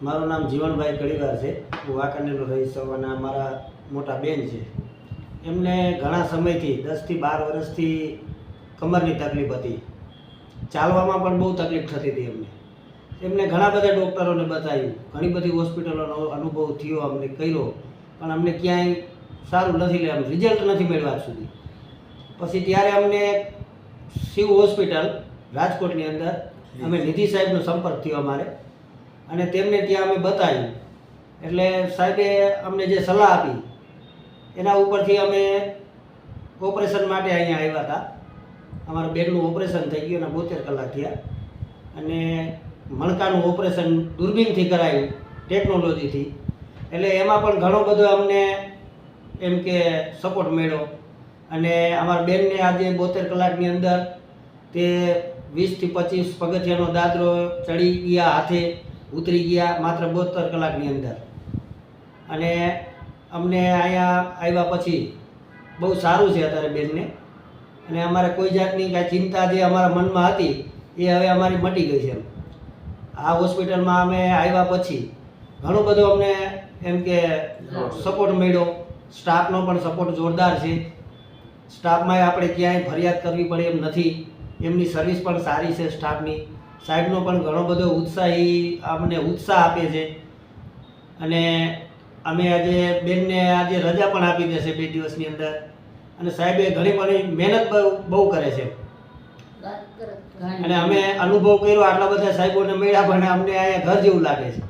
મારું નામ જીવણભાઈ કડીવાર છે. હું વાંકાનેરનો રહીશ છું અને મારા મોટા બેન છે. એમને ઘણા સમયથી 10 થી 12 વર્ષથી કમરની તકલીફ હતી. ચાલવામાં પણ બહુ તકલીફ થતી હતી એમને ઘણા બધા ડૉક્ટરોને બતાવ્યું, ઘણી બધી હોસ્પિટલોનો અનુભવ થયો, અમને કર્યો, પણ અમને ક્યાંય સારું નથી રિઝલ્ટ નથી મળ્યું આજ સુધી. પછી ત્યારે અમને શિવ હોસ્પિટલ રાજકોટની અંદર અમે નિધિ સાહેબનો સંપર્ક થયો અમારે, અને તેમને ત્યાં અમે બતાવ્યું. એટલે સાહેબે અમને જે સલાહ આપી એના ઉપરથી અમે ઓપરેશન માટે અહીંયા આવ્યા હતા. અમારા બેનનું ઓપરેશન થઈ ગયું અને 72 કલાક થયા, અને મણકાનું ઓપરેશન દૂરબીનથી કરાયું, ટેકનોલોજીથી. એટલે એમાં પણ ઘણો બધો અમને એમ કે સપોર્ટ મળ્યો. અને અમારા બેનને આજે 72 કલાકની અંદર તે 20 થી 25 પગથિયાનો દાદરો ચડી ગયા, હાથે ઉતરી ગયા માત્ર 72 કલાકની અંદર. અને અમને અહીંયા આવ્યા પછી બહુ સારું છે અત્યારે બેનને. અને અમારે કોઈ જાતની કાંઈ ચિંતા જે અમારા મનમાં હતી એ હવે અમારી મટી ગઈ છે. આ હોસ્પિટલમાં અમે આવ્યા પછી ઘણો બધો અમને એમ કે સપોર્ટ મળ્યો. સ્ટાફનો પણ સપોર્ટ જોરદાર છે. સ્ટાફમાં આપણે ક્યાંય ફરિયાદ કરવી પડે એમ નથી. એમની સર્વિસ પણ સારી છે સ્ટાફની. સાહેબનો પણ ઘણો બધો અમને ઉત્સાહ આપે છે. અને અમે આજે બેનને આજે રજા પણ આપી દેશે 2 દિવસની અંદર. અને સાહેબે ઘણી બધી મહેનત બહુ કરે છે. અને અમે અનુભવ કર્યો, આટલા બધા સાહેબોને મળ્યા પણ અમને અહીંયા ઘર જેવું લાગે છે.